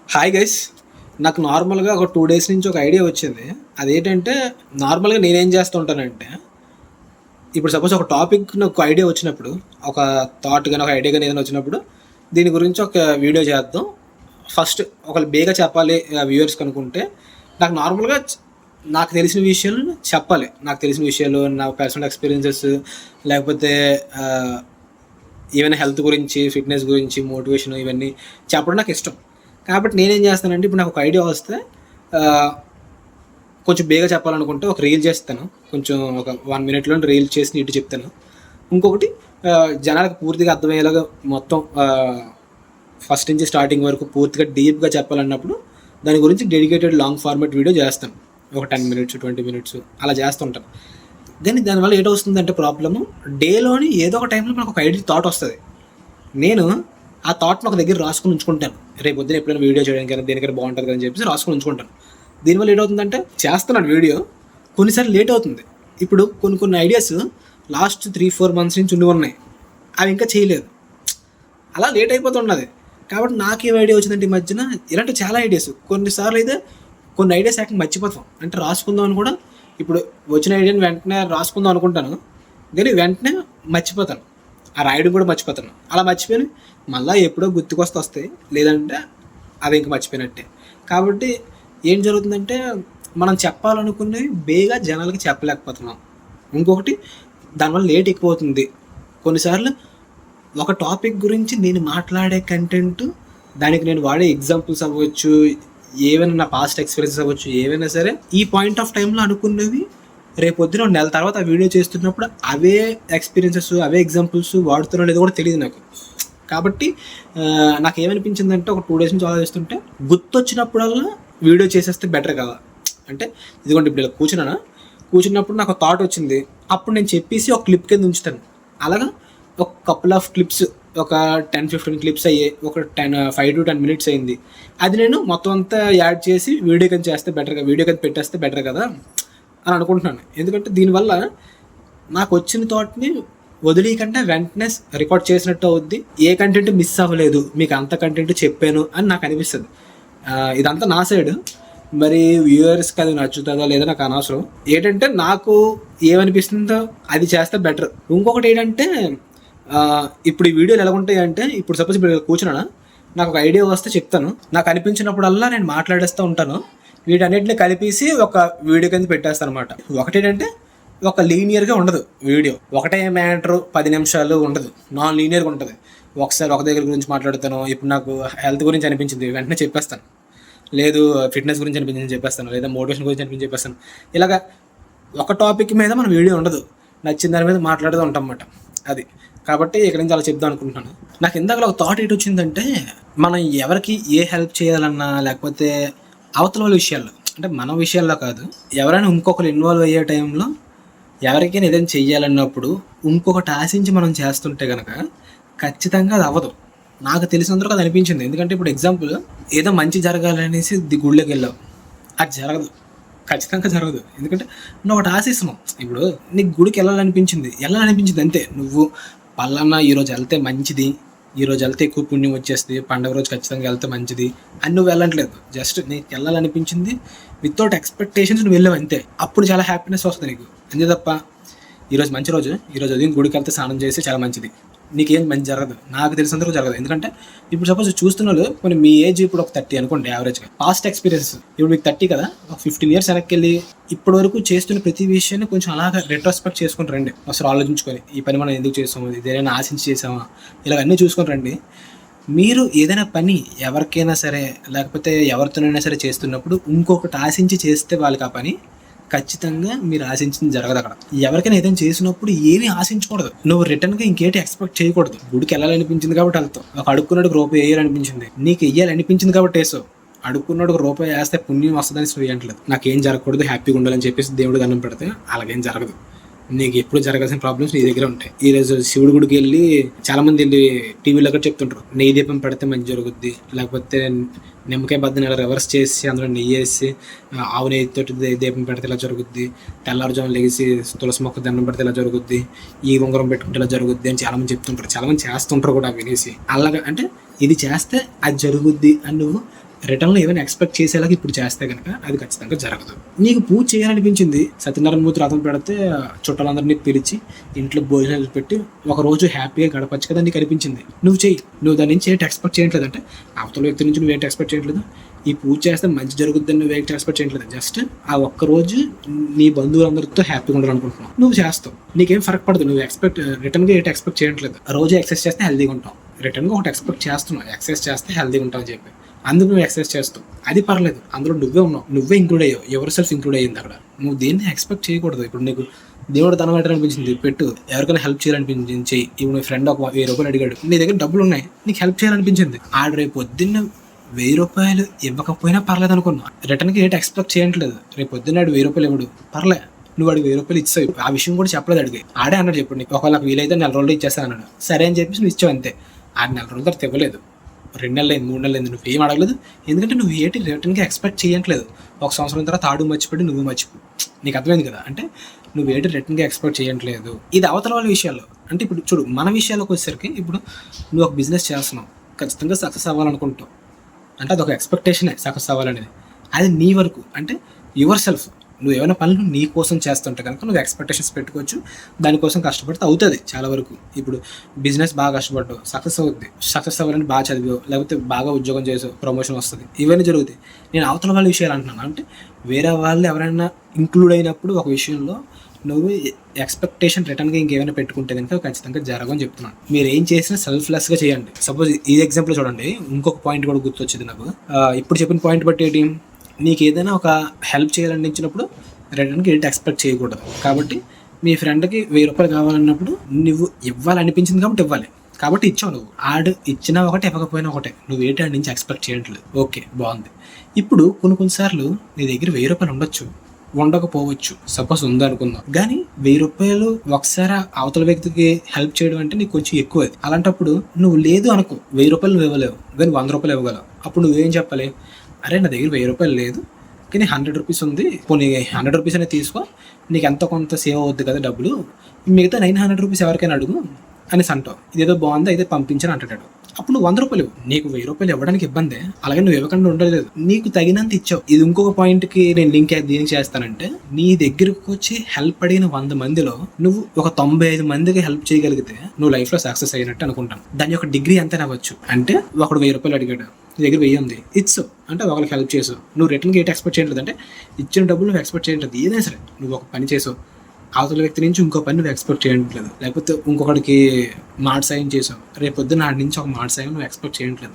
Hi guys. నాకు నార్మల్గా ఒక 2 డేస్ నుంచి ఒక ఐడియా వచ్చింది. అదేంటంటే నార్మల్గా నేనేం చేస్తూ ఉంటానంటే, ఇప్పుడు సపోజ్ ఒక టాపిక్ నాకు ఐడియా వచ్చినప్పుడు, ఒక థాట్ కానీ ఒక ఐడియా కానీ ఏదైనా వచ్చినప్పుడు దీని గురించి ఒక వీడియో చేద్దాం. ఫస్ట్ ఒకళ్ళు బేగా చెప్పాలి వ్యూవర్స్ కనుకుంటే, నాకు నార్మల్గా నాకు తెలిసిన విషయాలు చెప్పాలి. నాకు తెలిసిన విషయాలు, నా పర్సనల్ ఎక్స్పీరియన్సెస్, లేకపోతే ఏమైనా హెల్త్ గురించి, ఫిట్నెస్ గురించి, మోటివేషన్ ఇవన్నీ చెప్పడం నాకు ఇష్టం. కాబట్టి నేనేం చేస్తానంటే, ఇప్పుడు నాకు ఒక ఐడియా వస్తే కొంచెం బేగా చెప్పాలనుకుంటే ఒక రీల్ చేస్తాను. కొంచెం ఒక 1 minute రీల్ చేసి ఇటు చెప్తాను. ఇంకొకటి జనాలకు పూర్తిగా అర్థమయ్యేలాగా మొత్తం ఫస్ట్ నుంచి స్టార్టింగ్ వరకు పూర్తిగా డీప్గా చెప్పాలన్నప్పుడు దాని గురించి డెడికేటెడ్ లాంగ్ ఫార్మాట్ వీడియో చేస్తాను. ఒక 10 minutes 20 minutes అలా చేస్తుంటాను. కానీ దానివల్ల ఏటొస్తుందంటే ప్రాబ్లము, డేలోని ఏదో ఒక టైంలో మనకు ఒక ఐడియా థాట్ వస్తుంది. నేను ఆ థాట్ని ఒక దగ్గర రాసుకుని ఉంచుకుంటాను. రేపు పొద్దున ఎప్పుడైనా వీడియో చేయడానికి దేనికైనా బాగుంటుంది అని చెప్పేసి రాసుకుని ఉంచుకుంటాను. దీనివల్ల ఏటవుతుందంటే, చేస్తున్నాను వీడియో, కొన్నిసార్లు లేట్ అవుతుంది. ఇప్పుడు కొన్ని ఐడియాస్ లాస్ట్ 3-4 months నుంచి ఉన్నాయి, అవి ఇంకా చేయలేదు. అలా లేట్ అయిపోతున్నది. కాబట్టి నాకేం ఐడియా వచ్చిందంటే, ఈ మధ్యన ఇలాంటి చాలా ఐడియాస్, కొన్నిసార్లు అయితే కొన్ని ఐడియాస్ యాక్టింగ్ మర్చిపోతాం. అంటే రాసుకుందాం అని కూడా, ఇప్పుడు వచ్చిన ఐడియాని వెంటనే రాసుకుందాం అనుకుంటాను, కానీ వెంటనే మర్చిపోతాను. ఆ రాయడం కూడా మర్చిపోతాను. అలా మర్చిపోయి మళ్ళీ ఎప్పుడో వస్తాయి, లేదంటే అది ఇంక మర్చిపోయినట్టే. కాబట్టి ఏం జరుగుతుందంటే, మనం చెప్పాలనుకున్నవి బేగా జనాలకి చెప్పలేకపోతున్నాం. ఇంకొకటి, దానివల్ల లేట్ ఎక్కువ అవుతుంది. కొన్నిసార్లు ఒక టాపిక్ గురించి నేను మాట్లాడే కంటెంట్, దానికి నేను వాడే ఎగ్జాంపుల్స్ అవ్వచ్చు, ఏవైనా నా పాస్ట్ ఎక్స్పీరియన్సెస్ అవ్వచ్చు, ఏవైనా సరే ఈ పాయింట్ ఆఫ్ టైంలో అనుకున్నవి రేపు పొద్దున 1 నెల తర్వాత ఆ వీడియో చేస్తున్నప్పుడు అవే ఎక్స్పీరియన్సెస్, అవే ఎగ్జాంపుల్స్ వాడుతున్నా లేదో కూడా తెలియదు నాకు. కాబట్టి నాకు ఏమనిపించిందంటే, ఒక 2 days నుంచి ఆలోచిస్తుంటే, గుర్తొచ్చినప్పుడల్లా వీడియో చేసేస్తే బెటర్ కదా. అంటే ఇదిగోండి, ఇప్పుడు ఇలా కూర్చున్నప్పుడు నాకు థాట్ వచ్చింది, అప్పుడు నేను చెప్పేసి ఒక క్లిప్ కింద ఉంచుతాను. అలాగా ఒక కపుల్ ఆఫ్ క్లిప్స్, ఒక 10-15 క్లిప్స్ అయ్యాయి, ఒక 5 to 10 minutes అయింది. అది నేను మొత్తం అంతా యాడ్ చేసి వీడియో కింద చేస్తే బెటర్ కదా, వీడియో కింద పెట్టేస్తే బెటర్ కదా అని అనుకుంటున్నాను. ఎందుకంటే దీనివల్ల నాకు వచ్చిన థాట్ని వదిలేయకుండా వెంటనే రికార్డ్ చేసినట్టు అవుద్ది. ఏ కంటెంట్ మిస్ అవ్వలేదు, మీకు అంత కంటెంట్ చెప్పాను అని నాకు అనిపిస్తుంది. ఇదంతా నా సైడ్. మరి వ్యూవర్స్కి అది నచ్చుతుందో లేదో నాకు అనవసరం. ఏంటంటే నాకు ఏమనిపిస్తుందో అది చేస్తే బెటర్. ఇంకొకటి ఏంటంటే, ఇప్పుడు ఈ వీడియోలు ఎలా ఉంటాయి అంటే, ఇప్పుడు సపోజ్ ఇప్పుడు కూర్చున్నా, నాకు ఒక ఐడియా వస్తే చెప్తాను, నాకు అనిపించినప్పుడల్లా నేను మాట్లాడేస్తూ ఉంటాను. వీటన్నిటిని కలిపేసి ఒక వీడియో కింద పెట్టేస్తాను అనమాట. ఒకటేంటంటే, ఒక లీనియర్గా ఉండదు వీడియో, ఒకటే మ్యాటర్ 10 నిమిషాలు ఉండదు, నాన్ లీనియర్గా ఉంటుంది. ఒకసారి ఒక దగ్గర గురించి మాట్లాడతాను, ఇప్పుడు నాకు హెల్త్ గురించి అనిపించింది వెంటనే చెప్పేస్తాను, లేదు ఫిట్నెస్ గురించి అనిపించింది చెప్పేస్తాను, లేదా మోటివేషన్ గురించి అనిపించి చెప్పేస్తాను. ఇలాగా ఒక టాపిక్ మీద మన వీడియో ఉండదు, నచ్చిన దాని మీద మాట్లాడుతూ ఉంటాం అన్నమాట. అది కాబట్టి ఇక్కడ నుంచి అలా చెప్దాం అనుకుంటున్నాను. నాకు ఇందాక ఒక థాట్ ఏంటి వచ్చిందంటే, మనం ఎవరికి ఏ హెల్ప్ చేయాలన్నా, లేకపోతే అవతల వాళ్ళ విషయాల్లో, అంటే మన విషయాల్లో కాదు, ఎవరైనా ఇంకొకరు ఇన్వాల్వ్ అయ్యే టైంలో ఎవరికైనా ఏదైనా చెయ్యాలన్నప్పుడు ఇంకొకటి ఆశించి మనం చేస్తుంటే కనుక ఖచ్చితంగా అది అవ్వదు. నాకు తెలిసినంతవరకు అది అనిపించింది. ఎందుకంటే ఇప్పుడు ఎగ్జాంపుల్, ఏదో మంచి జరగాలనేసి గుళ్ళోకి వెళ్ళావు, అది జరగదు, ఖచ్చితంగా జరగదు. ఎందుకంటే నువ్వు ఒకటి ఆశిస్తున్నావు. ఇప్పుడు నీకు గుడికి వెళ్ళాలనిపించింది అంతే. నువ్వు పలానా ఈరోజు వెళ్తే మంచిది, ఈరోజు వెళ్తే ఎక్కువ పుణ్యం వచ్చేస్తుంది, పండుగ రోజు ఖచ్చితంగా వెళ్తే మంచిది అని నువ్వు వెళ్ళట్లేదు. జస్ట్ నీకు వెళ్ళాలనిపించింది, వితౌట్ ఎక్స్పెక్టేషన్స్ నువ్వు వెళ్ళావు అంతే. అప్పుడు చాలా హ్యాపీనెస్ వస్తుంది నీకు. అంతే తప్ప ఈరోజు మంచి రోజు, ఈరోజు ఉదయం గుడికి వెళ్తే స్నానం చేస్తే చాలా మంచిది, నీకేం మంచి జరగదు. నాకు తెలిసినందుకు జరగదు. ఎందుకంటే ఇప్పుడు సపోజ్ చూస్తున్న వాళ్ళు, కొన్ని మీ ఏజ్ ఇప్పుడు ఒక 30 అనుకోండి యావరేజ్గా, పాస్ట్ ఎక్స్పీరియన్స్ ఇప్పుడు మీకు 30 కదా, ఒక 15 years వెనక్కి వెళ్ళి ఇప్పటి వరకు చేస్తున్న ప్రతి విషయాన్ని కొంచెం అలాగా రెట్రోస్పెక్ట్ చేసుకుని రండి. అసలు ఆలోచించుకొని, ఈ పని మనం ఎందుకు చేసాము, ఇదేదైనా ఆశించి చేసామా, ఇలాగన్నీ చూసుకొని రండి. మీరు ఏదైనా పని ఎవరికైనా సరే, లేకపోతే ఎవరితోనైనా సరే చేస్తున్నప్పుడు ఇంకొకటి ఆశించి చేస్తే వాళ్ళకి ఆ పని ఖచ్చితంగా మీరు ఆశించింది జరగదు. అక్కడ ఎవరికైనా ఏదైనా చేసినప్పుడు ఏమీ ఆశించకూడదు, నువ్వు రిటర్న్గా ఇంకేటి ఎక్స్పెక్ట్ చేయకూడదు. గుడికి వెళ్ళాలనిపించింది కాబట్టి వెళ్తావు, ఒక అడుక్కున్నాడుకు రూపాయి వేయాలనిపించింది, నీకు వెయ్యాలనిపించింది కాబట్టి వేసావు. అడుక్కున్నాడుకు రూపాయి వేస్తే పుణ్యం వస్తుందని వేయట్లేదు. నాకేం జరగకూడదు, హ్యాపీగా ఉండాలని చెప్పేసి దేవుడు దండం పెడితే అలాగేం జరగదు. నీకు ఎప్పుడు జరగాల్సిన ప్రాబ్లమ్స్ నీ దగ్గర ఉంటాయి. ఈరోజు శివుడి గుడికి వెళ్ళి చాలా మంది వెళ్ళి టీవీలో కూడా చెప్తుంటారు, నెయ్యి దీపం పెడితే మంచి జరుగుద్ది, లేకపోతే నిమ్మకాయ బద్దని ఇలా రివర్స్ చేసి అందులో నెయ్యి వేసి ఆవు నెయ్యితో దీపం పెడితే ఇలా జరుగుద్ది, తెల్లారుజాము లెగిసి తులసి మొక్క దండం పెడితే ఇలా జరుగుద్ది, ఈ ఉంగరం పెట్టుకుంటే ఇలా జరుగుద్ది అని చాలామంది చెప్తుంటారు. చాలామంది చేస్తుంటారు కూడా వినేసి. అలాగా అంటే ఇది చేస్తే అది జరుగుద్ది అని నువ్వు రిటర్న్లో ఏమైనా ఎక్స్పెక్ట్ చేసేలాగా ఇప్పుడు చేస్తే కనుక అది ఖచ్చితంగా జరగదు. నీకు పూజ చేయాలనిపించింది, సత్యనారాయణ మూర్తి రథం పెడితే చుట్టాలందరినీ పిలిచి ఇంట్లో భోజనాలు పెట్టి ఒక రోజు హ్యాపీగా గడపచ్చు కదా నీకు అనిపించింది, నువ్వు చెయ్యి. నువ్వు దాని నుంచి ఏంటి ఎక్స్పెక్ట్ చేయట్లేదు, అంటే అవతల వ్యక్తి నుంచి నువ్వు ఏంటి ఎక్స్పెక్ట్ చేయట్లేదు, ఈ పూజ చేస్తే మంచి జరుగుతుందని నువ్వు ఏంటి ఎక్స్పెక్ట్ చేయట్లేదు, జస్ట్ ఆ ఒక్కరోజు నీ బంధువులందరితో హ్యాపీగా ఉండాలనుకుంటున్నావు, నువ్వు చేస్తావు, నీకేం ఫరక్ పడదు. నువ్వు రిటర్న్గా ఏంటి ఎక్స్పెక్ట్ చేయట్లేదు. రోజు ఎక్సర్సైజ్ చేస్తే హెల్తీగా ఉంటావు, రిటర్న్గా ఒకటి ఎక్స్పెక్ట్ చేస్తున్నావు, ఎక్సర్సైజ్ చేస్తే హెల్తీగా ఉంటావు అని చెప్పి అందుకు నువ్వు ఎక్సర్సైజ్ చేస్తావు, అది పర్లేదు. అందులో నువ్వే ఉన్నావు, నువ్వే ఇంక్లూడ్ అయ్యావు, ఎవరి సెల్ఫ్ ఇంక్లూడ్ అయ్యింది అక్కడ. నువ్వు దేన్ని ఎక్స్పెక్ట్ చేయకూడదు. ఇప్పుడు నీకు దేవుడు ధనం పెట్టాలనిపించింది, పెట్టు. ఎవరికైనా హెల్ప్ చేయాలనిపించింది, చెయ్యి. ఇప్పుడు నీ ఫ్రెండ్ ఒక 1000 రూపాయలు అడిగాడు, నీ దగ్గర డబ్బులు ఉన్నాయి, నీకు హెల్ప్ చేయాలనిపించింది, ఆడు రేపు పొద్దున్న 1000 రూపాయలు ఇవ్వకపోయినా పర్లేదు అనుకున్నా, రిటర్న్కి ఏంటి ఎక్స్పెక్ట్ చేయట్లేదు. రేపు పొద్దున్న ఆడు 1000 రూపాయలు ఇవ్వడు, పర్లే, నువ్వు వాడికి 1000 రూపాయలు ఇచ్చావు. ఆ విషయం కూడా చెప్పలేదు అడిగి, ఆడే అన్నాడు చెప్పండి, నీకు ఒకవేళ నాకు వీలైతే 4 రోజులు ఇచ్చేస్తాను అన్నాడు. సరే అని చెప్పేసి నువ్వు ఇచ్చావు అంతే. ఆ 4 రోజుల తర్వాత ఇవ్వలేదు, 2 నెలలు అయింది, 3 నెలలు అయింది, నువ్వు ఏం అడగలేదు. ఎందుకంటే నువ్వు ఏంటి రిటర్న్గా ఎక్స్పెక్ట్ చేయట్లేదు. 1 సంవత్సరం తర్వాత ఆడు మర్చిపోయి నువ్వు మర్చిపో, నీకు అర్థమైంది కదా. అంటే నువ్వు ఏంటి రిటర్న్గా ఎక్స్పెక్ట్ చేయట్లేదు. ఇది అవతల వాళ్ళ విషయాల్లో. అంటే ఇప్పుడు చూడు, మన విషయాల్లోకి వచ్చేసరికి ఇప్పుడు నువ్వు ఒక బిజినెస్ చేస్తున్నావు, ఖచ్చితంగా సక్సెస్ అవ్వాలనుకుంటావు, అంటే అదొక ఎక్స్పెక్టేషనే సక్సెస్ అవ్వాలనేది. అది నీ వరకు, అంటే యువర్ సెల్ఫ్. నువ్వు ఏమైనా పనులు నీ కోసం చేస్తుంటే కనుక నువ్వు ఎక్స్పెక్టేషన్స్ పెట్టుకోవచ్చు, దానికోసం కష్టపడితే అవుతుంది చాలా వరకు. ఇప్పుడు బిజినెస్ బాగా కష్టపడ్డావు, సక్సెస్ అవుద్ది. సక్సెస్ అవ్వాలని బాగా చదివావు, లేకపోతే బాగా ఉద్యోగం చేసావు, ప్రమోషన్ వస్తుంది, ఇవన్నీ జరుగుతాయి. నేను అవతల వాళ్ళ విషయాలు అంటున్నాను, అంటే వేరే వాళ్ళు ఎవరైనా ఇంక్లూడ్ అయినప్పుడు ఒక విషయంలో నువ్వు ఎక్స్పెక్టేషన్ రిటర్న్గా ఇంకేమైనా పెట్టుకుంటే కనుక ఖచ్చితంగా జరగని చెప్తున్నాను. మీరు ఏం చేసినా సెల్ఫ్లెస్గా చేయండి. సపోజ్ ఈ ఎగ్జాంపుల్ చూడండి, ఇంకొక పాయింట్ కూడా గుర్తొచ్చింది నాకు. ఇప్పుడు చెప్పిన పాయింట్ బట్టి ఏంటి, నీకు ఏదైనా ఒక హెల్ప్ చేయాలనిపించినప్పుడు రిటర్న్కి ఏంటి ఎక్స్పెక్ట్ చేయకూడదు. కాబట్టి మీ ఫ్రెండ్కి 1000 రూపాయలు కావాలన్నప్పుడు నువ్వు ఇవ్వాలనిపించింది కాబట్టి ఇవ్వాలి, కాబట్టి ఇచ్చావు. నువ్వు ఆడు ఇచ్చినా ఒకటే, ఇవ్వకపోయినా ఒకటే, నువ్వు ఏంటి ఆడి నుంచి ఎక్స్పెక్ట్ చేయట్లేదు. ఓకే, బాగుంది. ఇప్పుడు కొన్నిసార్లు నీ దగ్గర 1000 రూపాయలు ఉండొచ్చు, ఉండకపోవచ్చు, సపోజ్ ఉందనుకుందాం. కానీ 1000 రూపాయలు ఒకసారి అవతల వ్యక్తికి హెల్ప్ చేయడం అంటే నీకు కొంచెం ఎక్కువ. అలాంటప్పుడు నువ్వు లేదు అనుకో, 1000 రూపాయలు నువ్వు ఇవ్వలేవు, కానీ 100 రూపాయలు ఇవ్వగలవు. అప్పుడు నువ్వేం చెప్పాలి, అరే నా దగ్గర 1000 రూపాయలు లేదు, కానీ 100 రూపీస్ ఉంది, పోనీ 100 రూపీస్ అనేది తీసుకో, నీకు ఎంతో కొంత సేవ్ అవుద్ది కదా డబ్బులు, మిగతా 900 రూపీస్ ఎవరికైనా అడుగు అనేసి అంటావు. ఇదేదో బాగుంది, అయితే పంపించని అంటాడు. అప్పుడు నువ్వు 100 రూపాయలు, నీకు 1000 రూపాయలు ఇవ్వడానికి ఇబ్బందే, అలాగే నువ్వు ఇవ్వకుండా ఉండలేదు, నీకు తగినంత ఇచ్చావు. ఇది ఇంకొక పాయింట్కి నేను లింక్ దీనికి చేస్తానంటే, నీ దగ్గరకు వచ్చి హెల్ప్ అడిగిన 100 మందిలో నువ్వు ఒక 95 మందికి హెల్ప్ చేయగలిగితే నువ్వు లైఫ్లో సక్సెస్ అయినట్టు అనుకుంటాను. దాని యొక్క డిగ్రీ ఎంత అవ్వచ్చు అంటే, ఒకడు 1000 రూపాయలు అడిగాడు, నీ దగ్గర 1000 ఉంది, ఇచ్చు అంటే ఒకరికి హెల్ప్ చేసావు. నువ్వు రిటర్న్కి ఏంటి ఎక్స్పెక్ట్ చేయట్లేదు, అంటే ఇచ్చిన డబ్బులు నువ్వు ఎక్స్పెక్ట్ చేయట్లేదు. ఏదైనా సరే నువ్వు ఒక పని చేసావు, అవతల వ్యక్తి నుంచి ఇంకో పని నువ్వు ఎక్స్పెక్ట్ చేయట్లేదు, లేకపోతే ఇంకొకటికి మాట సాయం చేసావు, రేపొద్దున ఆడి నుంచి ఒక మాట సాయం నువ్వు ఎక్స్పెక్ట్ చేయట్లేదు.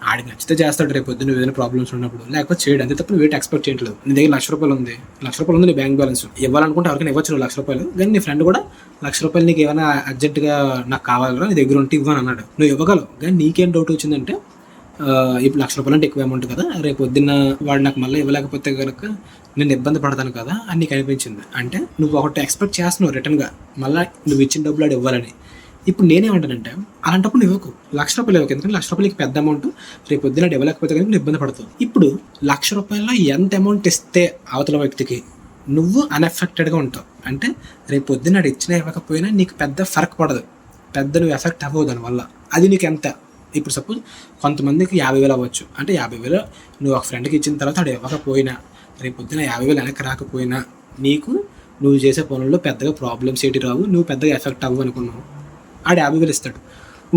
ఆడికి నచ్చితే చేస్తాడు రేపొద్దున ఏదైనా ప్రాబ్లమ్స్ ఉన్నప్పుడు, లేకపోతే చేయడు, అంతే తప్ప నువ్వు ఎక్స్పెక్ట్ చేయట్లేదు. నీ దగ్గర 1,00,000 రూపాయలు ఉంది, 1,00,000 రూపాయలు ఉంది నీ బ్యాంక్ బ్యాలెన్స్, ఇవ్వాలనుకుంటే ఎవరికైనా ఇవ్వచ్చు 1,00,000 రూపాయలు. కానీ నీ ఫ్రెండ్ కూడా 1,00,000 రూపాయలు నీకు ఏమైనా అర్జెంట్గా నాకు కావాలరా, నీ దగ్గర ఉంటే ఇవ్వని అన్నాడు, నువ్వు ఇవ్వగలవు. కానీ నీకేం డౌట్ వచ్చిందంటే, ఇప్పుడు 1,00,000 రూపాయలు అంటే ఎక్కువ అమౌంట్ కదా, రేపు పొద్దున్న వాడు నాకు మళ్ళీ ఇవ్వలేకపోతే కనుక నేను ఇబ్బంది పడతాను కదా అని నీకు అనిపించింది. అంటే నువ్వు ఒకటి ఎక్స్పెక్ట్ చేస్తున్నావు రిటర్న్గా, మళ్ళీ నువ్వు ఇచ్చిన డబ్బులు ఆడు ఇవ్వాలని. ఇప్పుడు నేనేమంటానంటే, అలాంటప్పుడు నువ్వు ఇవ్వకు, 1,00,000 రూపాయలు ఇవ్వకు, ఎందుకంటే 1,00,000 రూపాయలకి పెద్ద అమౌంట్, రేపు పొద్దున్న ఇవ్వలేకపోతే కనుక నువ్వు ఇబ్బంది పడతావు. ఇప్పుడు 1,00,000 రూపాయల్లో ఎంత అమౌంట్ ఇస్తే అవతల వ్యక్తికి నువ్వు అన్ఎఫెక్టెడ్గా ఉంటావు, అంటే రేపు పొద్దున్న ఆడు ఇచ్చినా ఇవ్వకపోయినా నీకు పెద్ద ఫరక్ పడదు, పెద్ద నువ్వు ఎఫెక్ట్ అవ్వవు దానివల్ల. అది నీకు ఎంత, ఇప్పుడు సపోజ్ కొంతమందికి 50,000 అవ్వచ్చు, అంటే 50,000 నువ్వు ఒక ఫ్రెండ్కి ఇచ్చిన తర్వాత ఆడు ఇవ్వకపోయినా, రేపు పొద్దున 50,000 వెనక్కి రాకపోయినా నీకు నువ్వు చేసే పనుల్లో పెద్దగా ప్రాబ్లమ్స్ ఏంటి రావు, నువ్వు పెద్దగా ఎఫెక్ట్ అవ్వు అనుకున్నావు. ఆడు 50,000 ఇస్తాడు,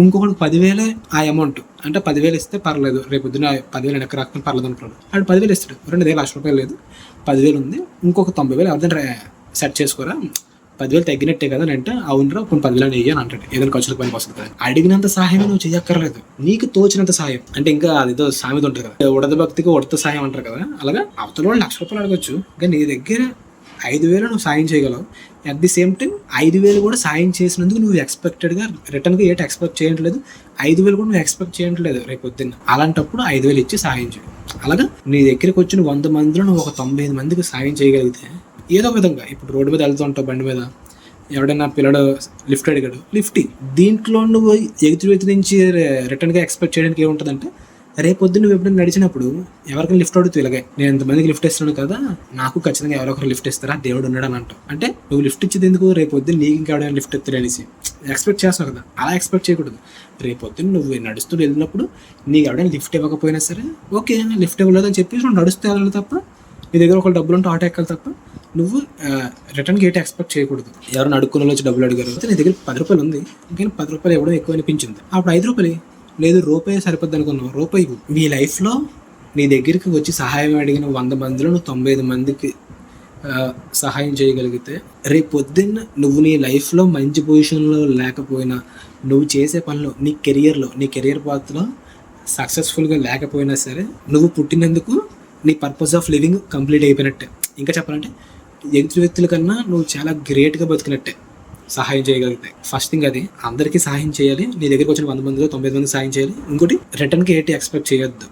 ఇంకొకటి 10,000 ఆ అమౌంట్, అంటే 10,000 ఇస్తే పర్లేదు, రేపు పొద్దున 10,000 వెనక్కి రాకపోయినా పర్లేదు అనుకున్నాడు. ఆడు 10,000 ఇస్తాడు, 2,00,000 రూపాయలు లేదు, 10,000 ఉంది, ఇంకొక 90,000 ఎవరిదైనా సెట్ చేసుకోరా, 10,000 తగ్గినట్టే కదా అని అంటే, అవునరా కొన్ని 10,000 వెయ్యి అని అంటాడు, ఏదైనా ఖర్చులకు పనికి వస్తుంది కదా. అడిగినంత సహాయం నువ్వు చేయక్కర్లేదు, నీకు తోచినంత సహాయం. అంటే ఇంకా అదేదో సామెత ఉంటుంది కదా, ఉడత భక్తికి ఉడత సహాయం అంటారు కదా, అలాగా అవతల వాళ్ళు 1,00,000 రూపాయలు అడగచ్చు, కానీ నీ దగ్గర 5,000 నువ్వు సాయం చేయగలవు. అట్ ది సేమ్ టైం 5,000 కూడా సాయం చేసినందుకు నువ్వు ఎక్స్పెక్టెడ్గా రిటర్న్గా ఏంటి ఎక్స్పెక్ట్ చేయట్లేదు, 5,000 కూడా నువ్వు ఎక్స్పెక్ట్ చేయట్లేదు రేపు పొద్దున్న. అలాంటప్పుడు 5,000 ఇచ్చి సాయం చేయి. అలాగా నీ దగ్గరికి వచ్చిన 100 మందిలో నువ్వు ఒక 95 మందికి సాయం చేయగలిగితే, ఏదో విధంగా ఇప్పుడు రోడ్డు మీద వెళ్తుంటావు, బండి మీద ఎవడైనా పిల్లడు లిఫ్ట్ అడిగాడు, లిఫ్ట్. దీంట్లో నువ్వు ఎదుటి వ్యక్తి నుంచి రిటర్న్గా ఎక్స్పెక్ట్ చేయడానికి ఏముంటుందంటే, రేపొద్దు నువ్వు ఎప్పుడైనా నడిచినప్పుడు ఎవరికైనా లిఫ్ట్ అడుగుతూ ఇలాగే నేను ఎంతమందికి లిఫ్ట్ ఇస్తున్నాను కదా, నాకు ఖచ్చితంగా ఎవరో ఒకరు లిఫ్ట్ ఇస్తారా, దేవుడు ఉన్నాడు అని అంటావు. అంటే నువ్వు లిఫ్ట్ ఇచ్చేది ఎందుకు, రేపొద్దు నీకు ఇంకెవడైనా లిఫ్ట్ ఇస్తాడు అనేసి ఎక్స్పెక్ట్ చేస్తావు కదా. అలా ఎక్స్పెక్ట్ చేయకూడదు. రేపొద్దు నువ్వు నడుస్తూ వెళ్ళినప్పుడు నీకు ఎవడైనా లిఫ్ట్ ఇవ్వకపోయినా సరే ఓకే, లిఫ్ట్ ఇవ్వలేదని చెప్పేసి నువ్వు నడుస్తూ వెళ్ళాలి తప్ప, నీ దగ్గర ఒక డబ్బులు ఉంటే ఆటో ఎక్కాలి తప్ప నువ్వు రిటర్న్ గేట్ ఎక్స్పెక్ట్ చేయకూడదు. ఎవరైనా అడుక్కునే వచ్చి డబ్బులు అడిగారు, నీ దగ్గర 10 రూపాయలు ఉంది, ఇంకేం 10 రూపాయలు ఇవ్వడం ఎక్కువ అనిపించింది, అప్పుడు 5 రూపాయలు లేదు రూపాయి సరిపోద్ది అనుకున్నావు, రూపాయి. మీ లైఫ్లో నీ దగ్గరికి వచ్చి సహాయం అడిగిన 100 మందిలో నువ్వు 95 మందికి సహాయం చేయగలిగితే, రేపు పొద్దున్న నువ్వు నీ లైఫ్లో మంచి పొజిషన్లో లేకపోయినా, నువ్వు చేసే పనిలో నీ కెరియర్ పాత్లో సక్సెస్ఫుల్గా లేకపోయినా సరే, నువ్వు పుట్టినందుకు నీ పర్పస్ ఆఫ్ లివింగ్ కంప్లీట్ అయిపోయినట్టే. ఇంకా చెప్పాలంటే ఎదుటి వ్యక్తుల కన్నా నువ్వు చాలా గ్రేట్గా బతికినట్టే సహాయం చేయగలిగితే. ఫస్ట్ థింగ్ అది, అందరికీ సహాయం చేయాలి. నీ దగ్గరికి వచ్చిన 100 మందిలో 95 మందికి సహాయం చేయాలి. ఇంకోటి, రిటర్న్కి ఏంటి ఎక్స్పెక్ట్ చేయొద్దు.